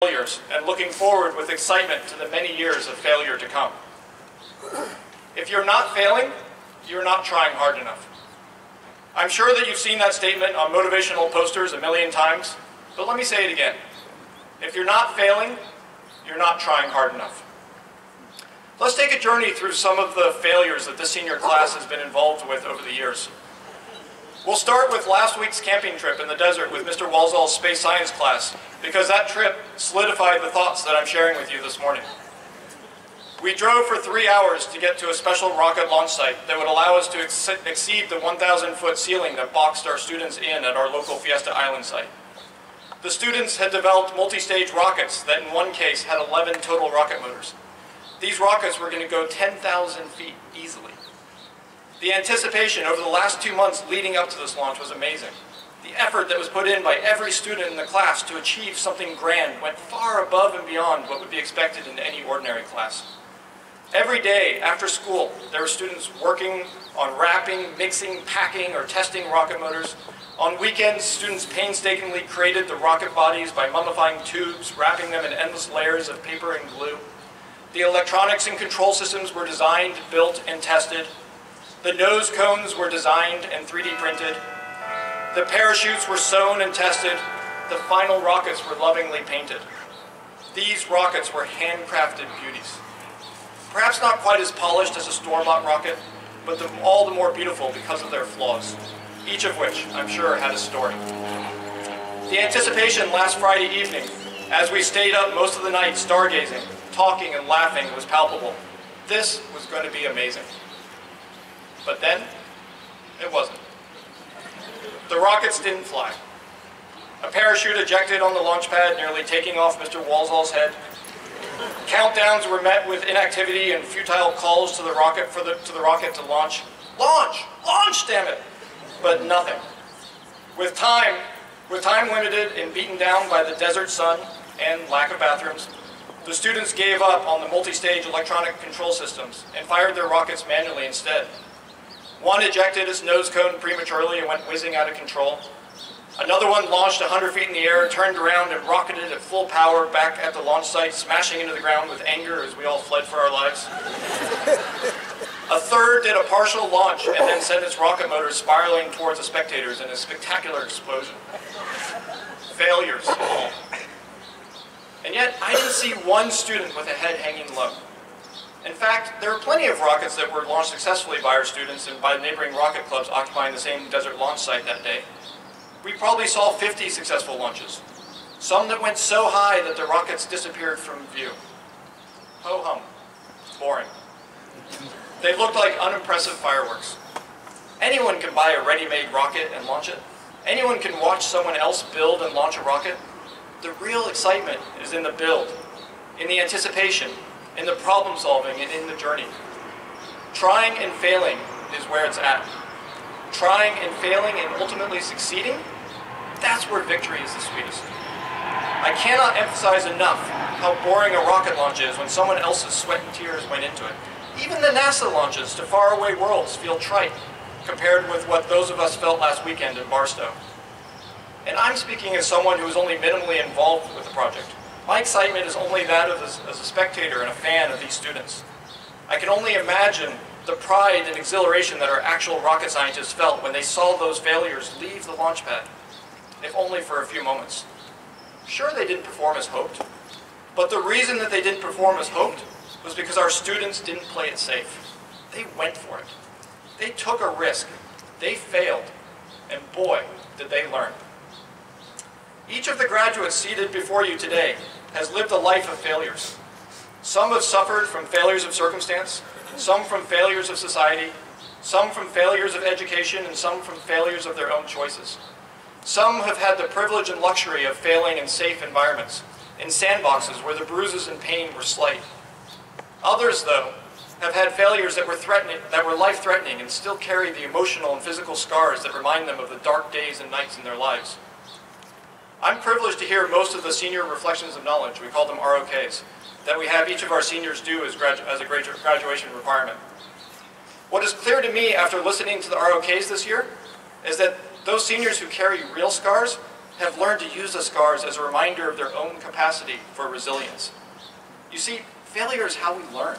failures and looking forward with excitement to the many years of failure to come. If you're not failing, you're not trying hard enough. I'm sure that you've seen that statement on motivational posters a million times, but let me say it again. If you're not failing, you're not trying hard enough. Let's take a journey through some of the failures that this senior class has been involved with over the years. We'll start with last week's camping trip in the desert with Mr. Walzall's space science class, because that trip solidified the thoughts that I'm sharing with you this morning. We drove for 3 hours to get to a special rocket launch site that would allow us to exceed the 1,000-foot ceiling that boxed our students in at our local Fiesta Island site. The students had developed multi-stage rockets that in one case had 11 total rocket motors. These rockets were going to go 10,000 feet easily. The anticipation over the last 2 months leading up to this launch was amazing. The effort that was put in by every student in the class to achieve something grand went far above and beyond what would be expected in any ordinary class. Every day after school, there were students working on wrapping, mixing, packing, or testing rocket motors. On weekends, students painstakingly created the rocket bodies by mummifying tubes, wrapping them in endless layers of paper and glue. The electronics and control systems were designed, built, and tested. The nose cones were designed and 3D printed. The parachutes were sewn and tested. The final rockets were lovingly painted. These rockets were handcrafted beauties. Perhaps not quite as polished as a store-bought rocket, but all the more beautiful because of their flaws, each of which, I'm sure, had a story. The anticipation last Friday evening, as we stayed up most of the night stargazing, talking and laughing, was palpable. This was going to be amazing. But then, it wasn't. The rockets didn't fly. A parachute ejected on the launch pad, nearly taking off Mr. Walzall's head. Countdowns were met with inactivity and futile calls to the rocket to launch. Launch! Launch, damn it! But nothing. With time limited and beaten down by the desert sun and lack of bathrooms, the students gave up on the multi-stage electronic control systems and fired their rockets manually instead. One ejected its nose cone prematurely and went whizzing out of control. Another one launched 100 feet in the air, turned around and rocketed at full power back at the launch site, smashing into the ground with anger as we all fled for our lives. A third did a partial launch and then sent its rocket motors spiraling towards the spectators in a spectacular explosion. Failures. And yet, I didn't see one student with a head hanging low. In fact, there were plenty of rockets that were launched successfully by our students and by neighboring rocket clubs occupying the same desert launch site that day. We probably saw 50 successful launches, some that went so high that the rockets disappeared from view. Ho-hum. Boring. They looked like unimpressive fireworks. Anyone can buy a ready-made rocket and launch it. Anyone can watch someone else build and launch a rocket. The real excitement is in the build, in the anticipation, in the problem solving, and in the journey. Trying and failing is where it's at. Trying and failing and ultimately succeeding, that's where victory is the sweetest. I cannot emphasize enough how boring a rocket launch is when someone else's sweat and tears went into it. Even the NASA launches to faraway worlds feel trite compared with what those of us felt last weekend in Barstow. And I'm speaking as someone who is only minimally involved with the project. My excitement is only that of as a spectator and a fan of these students. I can only imagine the pride and exhilaration that our actual rocket scientists felt when they saw those failures leave the launch pad, if only for a few moments. Sure, they didn't perform as hoped, but the reason that they didn't perform as hoped was because our students didn't play it safe. They went for it. They took a risk. They failed. And boy, did they learn. Each of the graduates seated before you today has lived a life of failures. Some have suffered from failures of circumstance, some from failures of society, some from failures of education, and some from failures of their own choices. Some have had the privilege and luxury of failing in safe environments, in sandboxes where the bruises and pain were slight. Others, though, have had failures that were life-threatening and still carry the emotional and physical scars that remind them of the dark days and nights in their lives. I'm privileged to hear most of the senior reflections of knowledge, we call them ROKs, that we have each of our seniors do as a graduation requirement. What is clear to me after listening to the ROKs this year is that those seniors who carry real scars have learned to use the scars as a reminder of their own capacity for resilience. You see, failure is how we learn.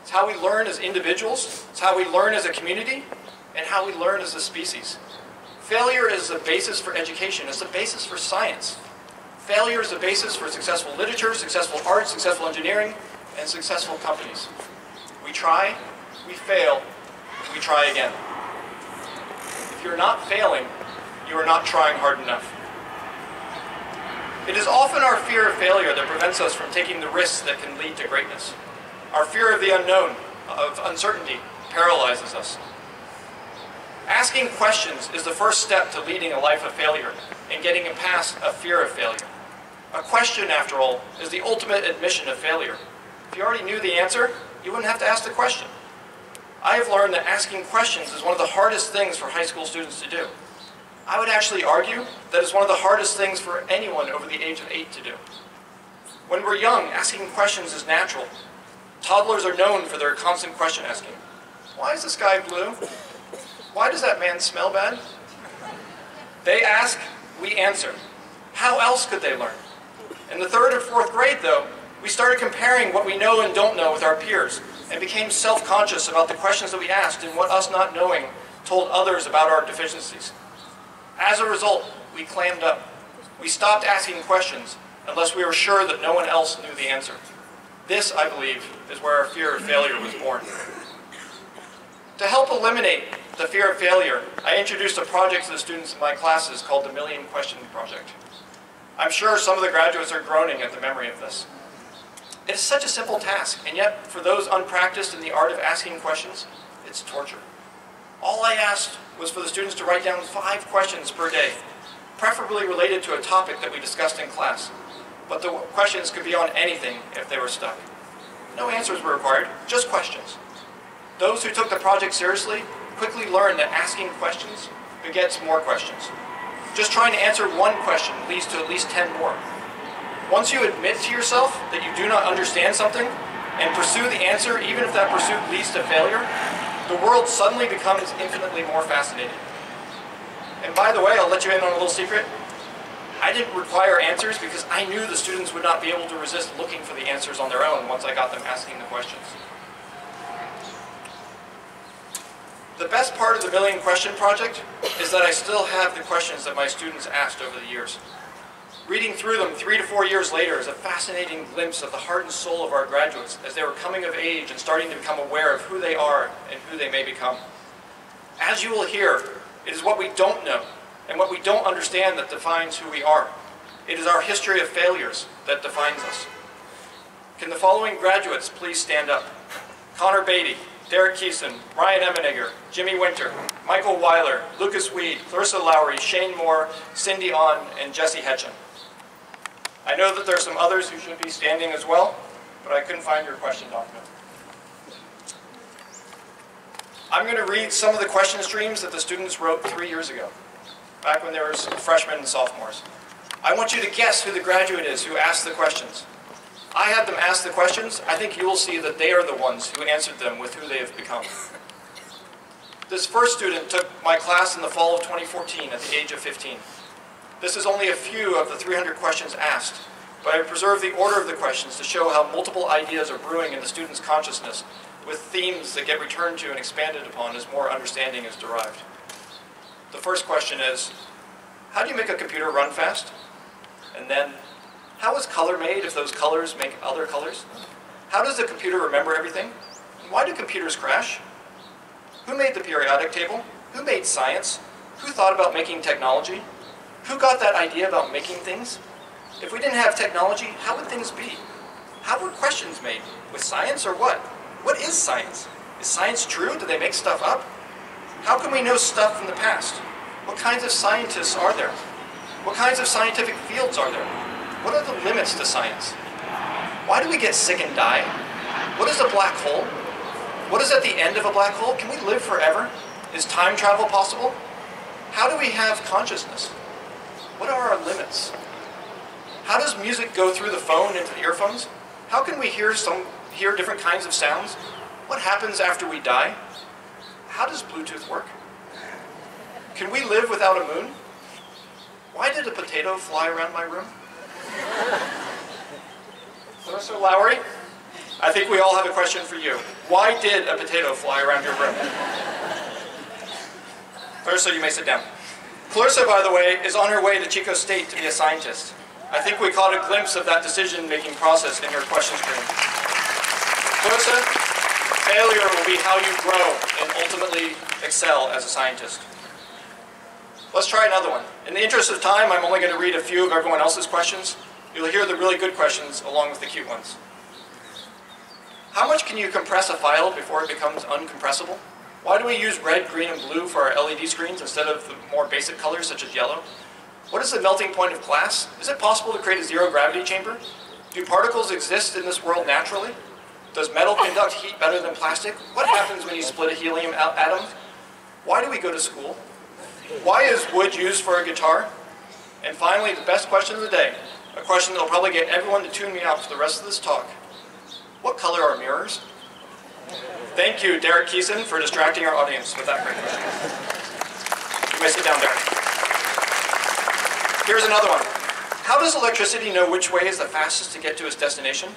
It's how we learn as individuals, it's how we learn as a community, and how we learn as a species. Failure is the basis for education, it's the basis for science. Failure is the basis for successful literature, successful art, successful engineering, and successful companies. We try, we fail, we try again. If you're not failing, you are not trying hard enough. It is often our fear of failure that prevents us from taking the risks that can lead to greatness. Our fear of the unknown, of uncertainty, paralyzes us. Asking questions is the first step to leading a life of failure and getting past a fear of failure. A question, after all, is the ultimate admission of failure. If you already knew the answer, you wouldn't have to ask the question. I have learned that asking questions is one of the hardest things for high school students to do. I would actually argue that it's one of the hardest things for anyone over the age of 8 to do. When we're young, asking questions is natural. Toddlers are known for their constant question asking. Why is the sky blue? Why does that man smell bad? They ask, we answer. How else could they learn? In the 3rd or 4th grade, though, we started comparing what we know and don't know with our peers and became self-conscious about the questions that we asked and what us not knowing told others about our deficiencies. As a result, we clammed up. We stopped asking questions unless we were sure that no one else knew the answer. This, I believe, is where our fear of failure was born. To help eliminate the fear of failure, I introduced a project to the students in my classes called the Million Question Project. I'm sure some of the graduates are groaning at the memory of this. It is such a simple task, and yet, for those unpracticed in the art of asking questions, it's torture. All I asked was for the students to write down 5 questions per day, preferably related to a topic that we discussed in class. But the questions could be on anything if they were stuck. No answers were required, just questions. Those who took the project seriously quickly learned that asking questions begets more questions. Just trying to answer one question leads to at least 10 more. Once you admit to yourself that you do not understand something and pursue the answer even if that pursuit leads to failure, the world suddenly becomes infinitely more fascinating. And by the way, I'll let you in on a little secret. I didn't require answers because I knew the students would not be able to resist looking for the answers on their own once I got them asking the questions. The best part of the Million Question Project is that I still have the questions that my students asked over the years. Reading through them 3 to 4 years later is a fascinating glimpse of the heart and soul of our graduates as they were coming of age and starting to become aware of who they are and who they may become. As you will hear, it is what we don't know and what we don't understand that defines who we are. It is our history of failures that defines us. Can the following graduates please stand up? Connor Beatty, Derek Keeson, Ryan Emenegger, Jimmy Winter, Michael Weiler, Lucas Weed, Clarissa Lowry, Shane Moore, Cindy On, and Jesse Hetchen. I know that there are some others who should be standing as well, but I couldn't find your question document. I'm going to read some of the question streams that the students wrote 3 years ago, back when they were freshmen and sophomores. I want you to guess who the graduate is who asked the questions. I had them ask the questions. I think you will see that they are the ones who answered them with who they have become. This first student took my class in the fall of 2014 at the age of 15. This is only a few of the 300 questions asked, but I preserved the order of the questions to show how multiple ideas are brewing in the student's consciousness, with themes that get returned to and expanded upon as more understanding is derived. The first question is, how do you make a computer run fast? And then, how is color made if those colors make other colors? How does the computer remember everything? And why do computers crash? Who made the periodic table? Who made science? Who thought about making technology? Who got that idea about making things? If we didn't have technology, how would things be? How were questions made? With science or what? What is science? Is science true? Do they make stuff up? How can we know stuff from the past? What kinds of scientists are there? What kinds of scientific fields are there? What are the limits to science? Why do we get sick and die? What is a black hole? What is at the end of a black hole? Can we live forever? Is time travel possible? How do we have consciousness? What are our limits? How does music go through the phone into the earphones? How can we hear different kinds of sounds? What happens after we die? How does Bluetooth work? Can we live without a moon? Why did a potato fly around my room? Professor Lowry, I think we all have a question for you. Why did a potato fly around your room? Clarissa, you may sit down. Clarissa, by the way, is on her way to Chico State to be a scientist. I think we caught a glimpse of that decision-making process in her question screen. Clarissa, failure will be how you grow and ultimately excel as a scientist. Let's try another one. In the interest of time, I'm only going to read a few of everyone else's questions. You'll hear the really good questions along with the cute ones. How much can you compress a file before it becomes uncompressible? Why do we use red, green, and blue for our LED screens instead of the more basic colors such as yellow? What is the melting point of glass? Is it possible to create a zero-gravity chamber? Do particles exist in this world naturally? Does metal conduct heat better than plastic? What happens when you split a helium atom? Why do we go to school? Why is wood used for a guitar? And finally, the best question of the day, a question that will probably get everyone to tune me out for the rest of this talk. What color are mirrors? Thank you, Derek Keeson, for distracting our audience with that great question. You may sit down, Derek. Here's another one. How does electricity know which way is the fastest to get to its destination?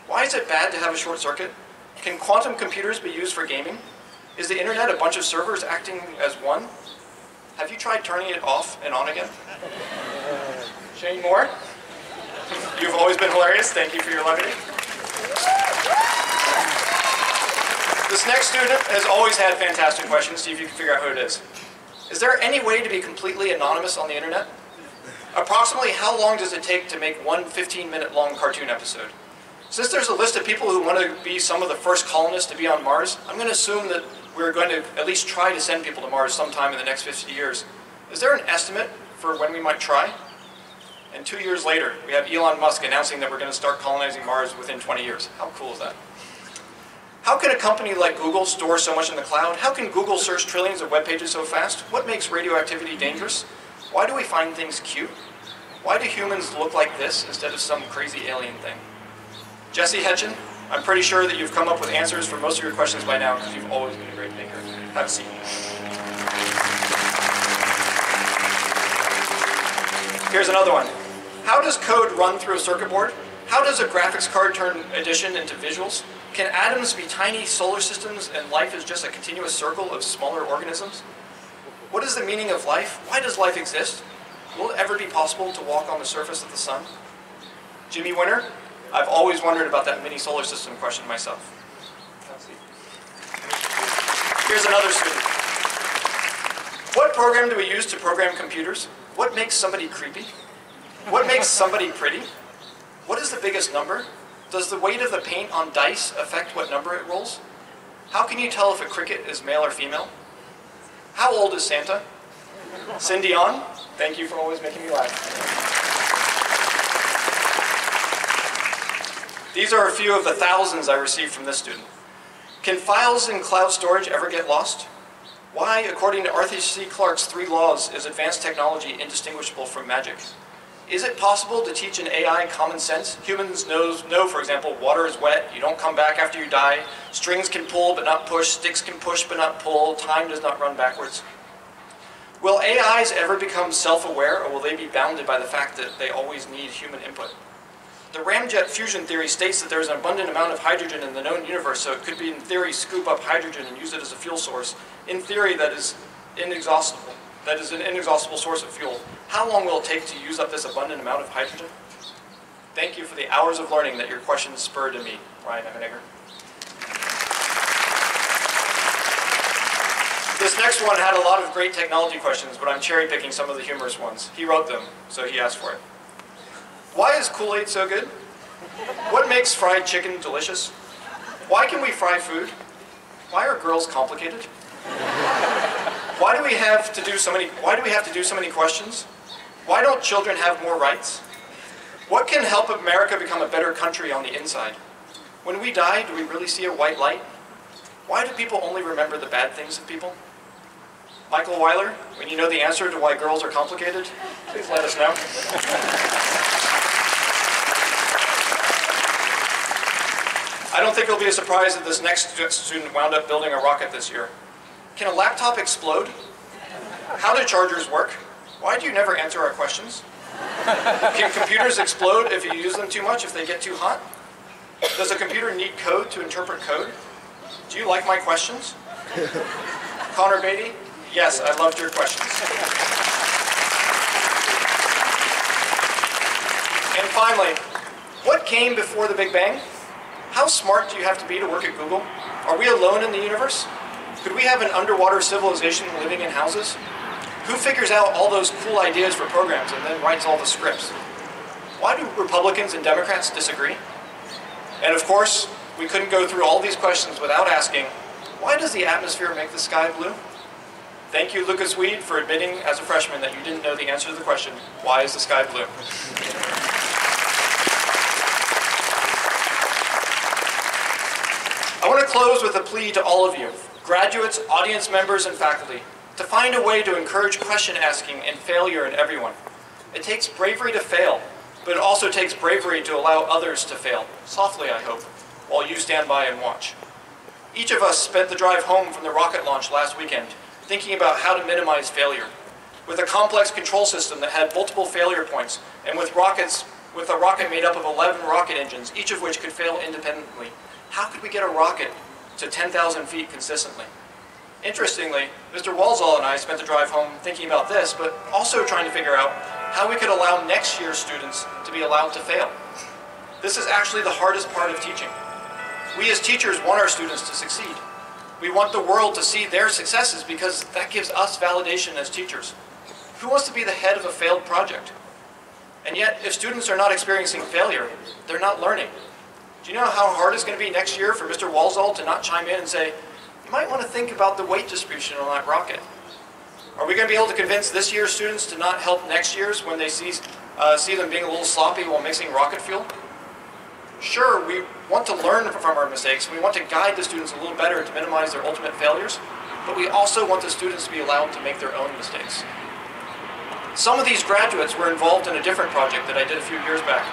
Why is it bad to have a short circuit? Can quantum computers be used for gaming? Is the internet a bunch of servers acting as one? Have you tried turning it off and on again? Shane Moore, you've always been hilarious. Thank you for your levity. This next student has always had fantastic questions. See if you can figure out who it is. Is there any way to be completely anonymous on the internet? Approximately how long does it take to make one 15-minute long cartoon episode? Since there's a list of people who want to be some of the first colonists to be on Mars, I'm going to assume that we're going to at least try to send people to Mars sometime in the next 50 years. Is there an estimate for when we might try? And 2 years later, we have Elon Musk announcing that we're going to start colonizing Mars within 20 years. How cool is that? How can a company like Google store so much in the cloud? How can Google search trillions of web pages so fast? What makes radioactivity dangerous? Why do we find things cute? Why do humans look like this instead of some crazy alien thing? Jesse Hetchen, I'm pretty sure that you've come up with answers for most of your questions by now because you've always been a great thinker. Have a seat. Here's another one. How does code run through a circuit board? How does a graphics card turn addition into visuals? Can atoms be tiny solar systems and life is just a continuous circle of smaller organisms? What is the meaning of life? Why does life exist? Will it ever be possible to walk on the surface of the sun? Jimmy Winter, I've always wondered about that mini solar system question myself. Here's another student. What program do we use to program computers? What makes somebody creepy? What makes somebody pretty? What is the biggest number? Does the weight of the paint on dice affect what number it rolls? How can you tell if a cricket is male or female? How old is Santa? Cindy On, thank you for always making me laugh. These are a few of the thousands I received from this student. Can files in cloud storage ever get lost? Why, according to Arthur C. Clarke's 3 laws, is advanced technology indistinguishable from magic? Is it possible to teach an AI common sense? Humans know, for example, water is wet, you don't come back after you die, strings can pull but not push, sticks can push but not pull, time does not run backwards. Will AIs ever become self-aware, or will they be bounded by the fact that they always need human input? The ramjet fusion theory states that there is an abundant amount of hydrogen in the known universe, so it could be, in theory, scoop up hydrogen and use it as a fuel source. In theory, that is inexhaustible. That is an inexhaustible source of fuel. How long will it take to use up this abundant amount of hydrogen? Thank you for the hours of learning that your questions spurred in me, Ryan Emenegger. This next one had a lot of great technology questions, but I'm cherry-picking some of the humorous ones. He wrote them, so he asked for it. Why is Kool-Aid so good? What makes fried chicken delicious? Why can we fry food? Why are girls complicated? Why do we have to do so many questions? Why don't children have more rights? What can help America become a better country on the inside? When we die, do we really see a white light? Why do people only remember the bad things of people? Michael Weiler, when you know the answer to why girls are complicated, please let us know. I don't think it'll be a surprise that this next student wound up building a rocket this year. Can a laptop explode? How do chargers work? Why do you never answer our questions? Can computers explode if you use them too much, if they get too hot? Does a computer need code to interpret code? Do you like my questions? Connor Beatty, yes, I loved your questions. And finally, what came before the Big Bang? How smart do you have to be to work at Google? Are we alone in the universe? Could we have an underwater civilization living in houses? Who figures out all those cool ideas for programs and then writes all the scripts? Why do Republicans and Democrats disagree? And of course, we couldn't go through all these questions without asking, why does the atmosphere make the sky blue? Thank you, Lucas Weed, for admitting as a freshman that you didn't know the answer to the question, why is the sky blue? I want to close with a plea to all of you, graduates, audience members, and faculty, to find a way to encourage question asking and failure in everyone. It takes bravery to fail, but it also takes bravery to allow others to fail, softly I hope, while you stand by and watch. Each of us spent the drive home from the rocket launch last weekend thinking about how to minimize failure. With a complex control system that had multiple failure points, and with a rocket made up of 11 rocket engines, each of which could fail independently, how could we get a rocket to 10,000 feet consistently? Interestingly, Mr. Walsall and I spent the drive home thinking about this, but also trying to figure out how we could allow next year's students to be allowed to fail. This is actually the hardest part of teaching. We as teachers want our students to succeed. We want the world to see their successes because that gives us validation as teachers. Who wants to be the head of a failed project? And yet, if students are not experiencing failure, they're not learning. Do you know how hard it's going to be next year for Mr. Walsall to not chime in and say, you might want to think about the weight distribution on that rocket? Are we going to be able to convince this year's students to not help next year's when they see them being a little sloppy while mixing rocket fuel? Sure, we want to learn from our mistakes. We want to guide the students a little better to minimize their ultimate failures, but we also want the students to be allowed to make their own mistakes. Some of these graduates were involved in a different project that I did a few years back.